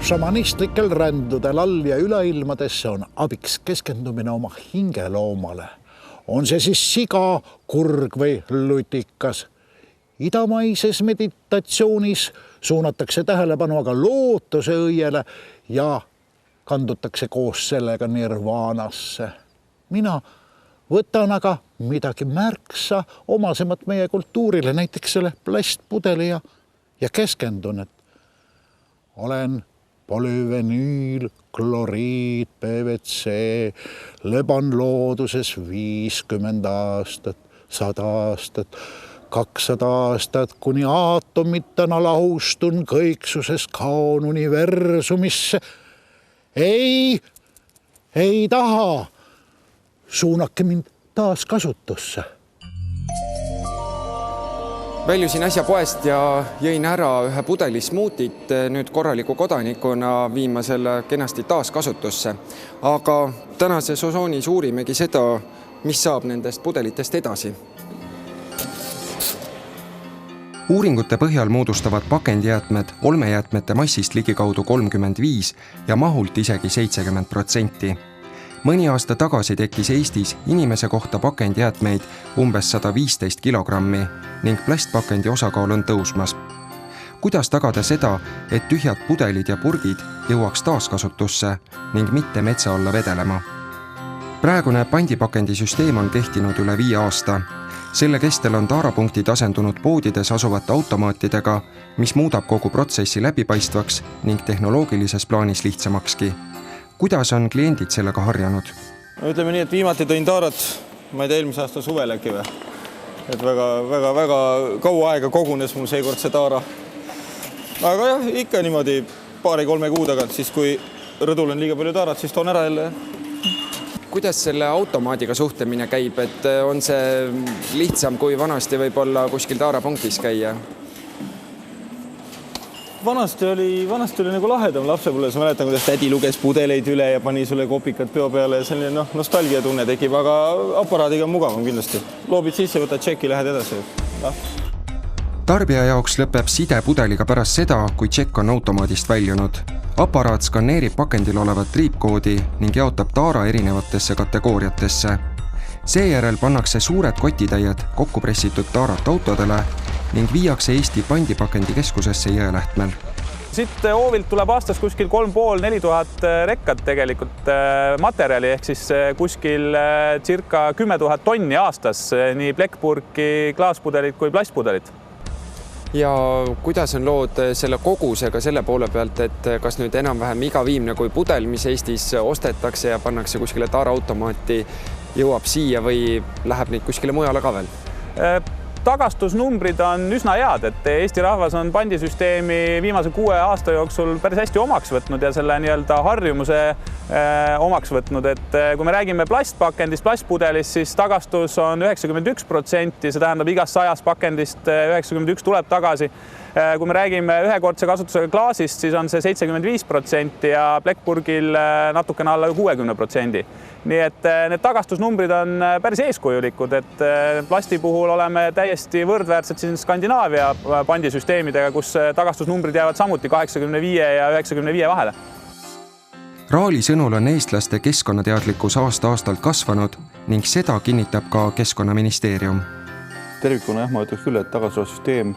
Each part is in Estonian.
Šamanistlikel rändudel all- ja üleilmadesse on abiks keskendumine oma hingeloomale. On see siis siga, kurg või lutikas. Idamaises meditatsioonis suunatakse tähelepanu aga lootuse õiele ja kandutakse koos sellega nirvaanasse. Mina võtan aga midagi märksa omasemat meie kultuurile, näiteks selle plastpudeli ja keskendun, et olen polüvenüül, kloriid, PVC, leban looduses 50 aastat, 100 aastat, 200 aastat, kuni aatomitena lahustun kõiksuses kaon universumisse. Ei taha, suunake mind taas kasutusse. Väljusin äsja poest ja jõin ära ühe pudeli smuutit, nüüd korraliku kodanikuna viima selle kenasti taas kasutusse. Aga tänases osoonis uurimegi seda, mis saab nendest pudelitest edasi. Uuringute põhjal moodustavad pakendijäätmed olmejäätmete massist ligikaudu 35 ja mahult isegi 70%. Mõni aasta tagasi tekkis Eestis inimese kohta pakendijäätmeid umbes 115 kilogrammi ning plastpakendi osakaal on tõusmas. Kuidas tagada seda, et tühjad pudelid ja purgid jõuaks taaskasutusse ning mitte metsa alla vedelema? Praegune pandipakendisüsteem on kehtinud üle 5 aasta. Selle kestel on taarapunktid asendunud poodides asuvate automaatidega, mis muudab kogu protsessi läbipaistvaks ning tehnoloogilises plaanis lihtsamakski. Kuidas on kliendid sellega harjanud? Ütleme nii, et viimati tõin taarat, ma ei tea, eelmise aasta suvel äkki või. Et väga kaua aega kogunes mul seekord see taara. Aga jah, ikka niimoodi 2-3 kuu tagant, siis kui rõdul on liiga palju taarat, siis toon ära jälle. Kuidas selle automaadiga suhtlemine käib, et on see lihtsam kui vanasti võib-olla kuskil taarapunktis käia? Vanasti oli nagu lahedam lapsepõlves. Ma mäletan, kuidas tädi luges pudeleid üle ja pani sulle kopikad peo peale ja selline nostalgia tunne tekib, aga aparaadiga on mugavam kindlasti. Loobid sisse, võtad tšeki, lähed edasi. Tarbija jaoks lõpeb side pudeliga pärast seda, kui tšekk on automaadist väljunud. Aparaat skaneerib pakendil olevat triipkoodi ning jaotab taara erinevatesse kategooriatesse. Seejärel pannakse suured kotitäied kokku pressitud taarat autodele ning viiakse Eesti pandipakendikeskusesse Jõelähtmel. Siit hoovilt tuleb aastas kuskil 3500–4000 rekkat tegelikult materjali, ehk siis kuskil circa 10 000 tonni aastas, nii plekkpurki, klaaspudelit kui plastpudelit. Ja kuidas on lood selle kogusega selle poole pealt, et kas nüüd enam-vähem iga viimne kui pudel, mis Eestis ostetakse ja pannakse kuskile taaraautomaati, jõuab siia või läheb neid kuskile mujale ka veel? Tagastusnumbrid on üsna head, et Eesti rahvas on pandisüsteemi viimase 6 aasta jooksul päris hästi omaks võtnud ja selle nii-öelda harjumuse omaks võtnud. Et kui me räägime plastpakendist, plastpudelist, siis tagastus on 91%, see tähendab igast 100 pakendist 91 tuleb tagasi. Kui me räägime ühekordse kasutusega klaasist, siis on see 75% ja plekkpurgil natukene alla 60%. Nii et need tagastusnumbrid on päris eeskujulikud, et plasti puhul oleme täiesti võrdväärsed siin Skandinaavia pandisüsteemidega, kus tagastusnumbrid jäävad samuti 85 ja 95 vahele. Raali sõnul on eestlaste keskkonnateadlikkus aasta-aastalt kasvanud ning seda kinnitab ka Keskkonnaministeerium. Tervikuna ma ütleks küll, et tagastusüsteem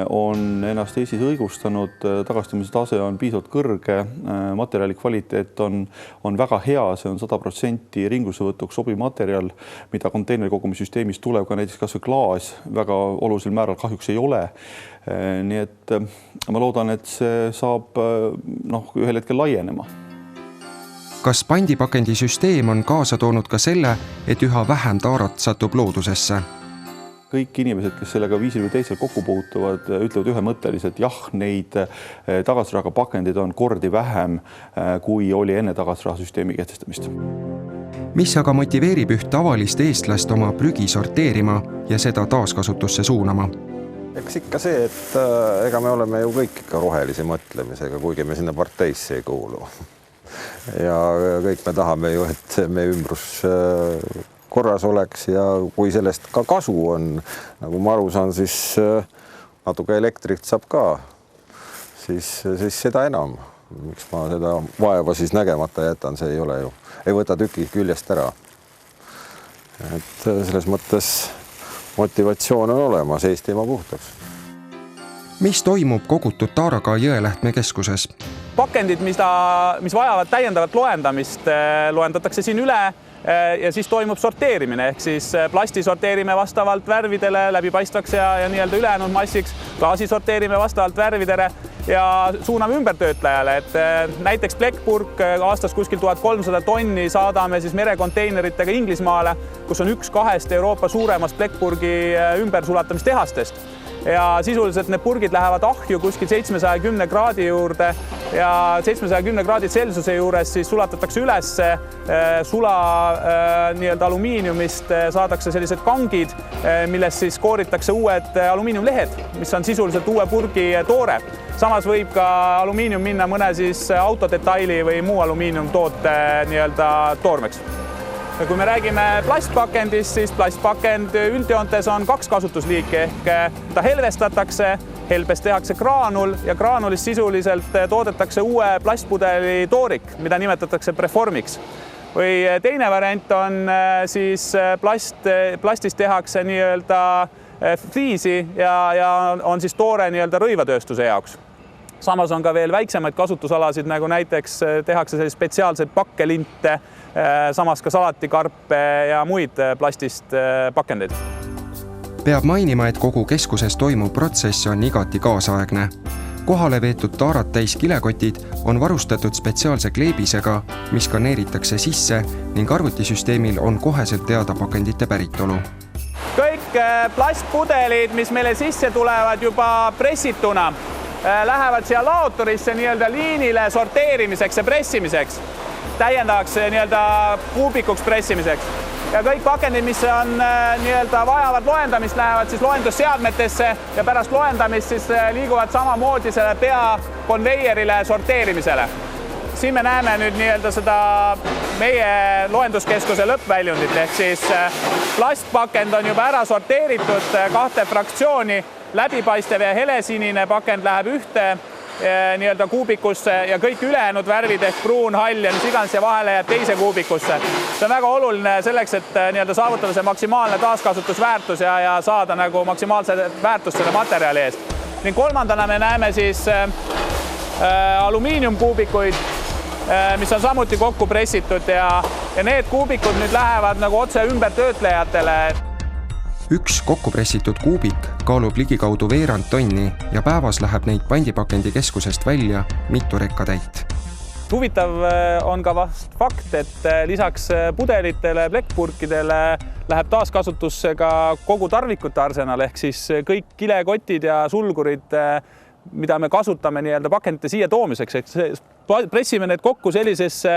on ennast Eestis õigustanud, tagastamise tase on piisavalt kõrge, materjali kvaliteet on väga hea, see on 100% ringlussevõtuks sobiv materjal, mida konteinerikogumissüsteemis tuleb ka näiteks kas või klaas, väga olulisel määral kahjuks ei ole. Nii et ma loodan, et see saab ühel hetkel laienema. Kas pandipakendisüsteem on kaasa toonud ka selle, et üha vähem taarat satub loodusesse? Kõik inimesed, kes sellega viisil või teisel kokku puutuvad, ütlevad ühemõtteliselt, jah, neid tagastusraha pakendeid on kordi vähem, kui oli enne tagastusrahasüsteemi kehtestamist. Mis aga motiveerib üht tavalist eestlast oma prügi sorteerima ja seda taaskasutusse suunama? Eks ikka see, et ega me oleme ju kõik ikka rohelise mõtlemisega, kuigi me sinna parteisse ei kuulu. Ja kõik me tahame ju, et me ümbrus korras oleks ja kui sellest ka kasu on, nagu ma aru saan, siis natuke elektrit saab ka, siis seda enam. miks ma seda vaeva siis nägemata jätan, see ei ole ju, ei võta tüki küljest ära. Et selles mõttes motivatsioon on olemas Eestimaa puhtaks. Mis toimub kogutud taaraga Jõelähtme keskuses? Pakendid, mis vajavad täiendavat loendamist, loendatakse siin üle ja siis toimub sorteerimine, ehk siis plasti sorteerime vastavalt värvidele läbipaistvaks ja nii-öelda ülejäänud massiks, klaasi sorteerime vastavalt värvidele ja suuname ümbertöötlejale, et näiteks plekkpurk aastas kuskil 1300 tonni saadame siis merekonteineritega Inglismaale, kus on üks 2 Euroopa suuremast plekkpurgi ümbersulatamistehastest. Ja sisuliselt need purgid lähevad ahju kuskil 710 kraadi juurde ja 710 kraadi Celsiuse juures siis sulatatakse üles sula nii-öelda alumiiniumist, saadakse sellised kangid, millest siis kooritakse uued alumiiniumlehed, mis on sisuliselt uue purgi toore. Samas võib ka alumiinium minna mõne siis autodetaili või muu alumiiniumtoote nii-öelda toormeks. Ja kui me räägime plastpakendist, siis plastpakend üldjoontes on 2 kasutusliiki ehk ta helvestatakse, helbest tehakse kraanul ja kraanulist sisuliselt toodetakse uue plastpudeli toorik, mida nimetatakse preformiks. Või teine variant on siis plastist tehakse nii-öelda fliisi ja on siis toore nii-öelda rõivatööstuse jaoks. Samas on ka veel väiksemaid kasutusalasid, nagu näiteks tehakse spetsiaalseid pakkelinte, samas ka salatikarpe ja muid plastist pakendeid. Peab mainima, et kogu keskuses toimuv protsess on igati kaasaegne. Kohale veetud taarad täis kilekotid on varustatud spetsiaalse kleebisega, mis skaneeritakse sisse ning arvutisüsteemil on koheselt teada pakendite päritolu. Kõik plastpudelid, mis meile sisse tulevad juba pressituna, lähevad siia laoturisse nii-öelda liinile sorteerimiseks ja pressimiseks, täiendavaks nii-öelda kuubikuks pressimiseks. Ja kõik pakendid, mis on nii-öelda vajavad loendamist, lähevad siis loendusseadmetesse ja pärast loendamist siis liiguvad samamoodi selle pea konveierile sorteerimisele. Siin me näeme nüüd nii-öelda seda meie loenduskeskuse lõppväljundit, ehk siis plastpakend on juba ära sorteeritud 2 fraktsiooni, läbipaistev ja helesinine pakend läheb ühte nii-öelda kuubikusse ja kõik ülejäänud värvid ehk pruun, hall ja mis iganes ja vahele jääb teise kuubikusse. See on väga oluline selleks, et nii-öelda saavutada see maksimaalne taaskasutusväärtus ja saada nagu maksimaalse väärtust selle materjali eest. Ning kolmandana me näeme siis alumiiniumkuubikuid, mis on samuti kokku pressitud ja need kuubikud nüüd lähevad nagu otse ümbertöötlejatele. Üks kokku pressitud kuubik kaalub ligikaudu veerand tonni ja päevas läheb neid pandipakendi keskusest välja mitu rekkatäit. Huvitav on ka vast fakt, et lisaks pudelitele, plekkpurkidele läheb taaskasutusse ka kogu tarvikute arsenal, ehk siis kõik kilekotid ja sulgurid, mida me kasutame nii-öelda pakendite siia toomiseks, ehk pressime need kokku sellisesse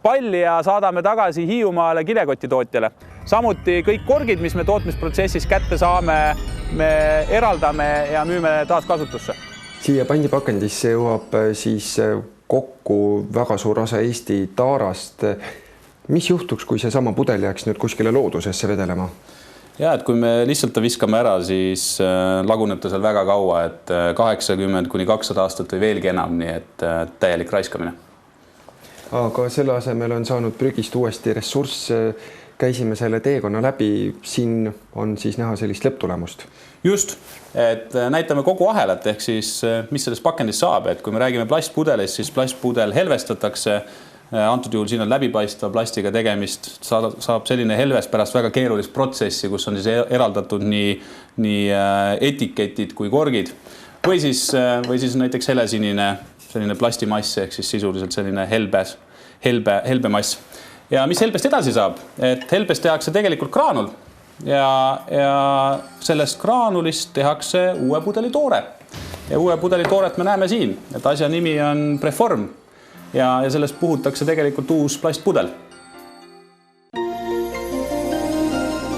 palli ja saadame tagasi Hiiumaale kilekotitootjale. Samuti kõik korgid, mis me tootmisprotsessis kätte saame, me eraldame ja müüme taaskasutusse. Siia pandipakendisse jõuab siis kokku väga suur osa Eesti taarast. Mis juhtuks, kui see sama pudel jääks nüüd kuskile loodusesse vedelema? Ja, et kui me lihtsalt ta viskame ära, siis laguneb ta seal väga kaua, et 80–200 aastat või veelgi enam, nii et täielik raiskamine. Aga selle asemel on saanud prügist uuesti ressurss, käisime selle teekonna läbi, siin on siis näha sellist lõpptulemust. Just, et näitame kogu ahelat, ehk siis mis sellest pakendist saab, et kui me räägime plastpudelist, siis plastpudel helvestatakse, antud juhul siin on läbipaistva plastiga tegemist, saab selline helvest pärast väga keerulist protsessi, kus on siis eraldatud nii etiketid kui korgid või siis näiteks helesinine selline plastimass ehk siis sisuliselt selline helbe mass. Ja mis helbest edasi saab? Et helbest tehakse tegelikult kraanul ja sellest kraanulist tehakse uue pudeli toore. Ja uue pudeli tooret me näeme siin, et asja nimi on Preform ja sellest puhutakse tegelikult uus plastpudel.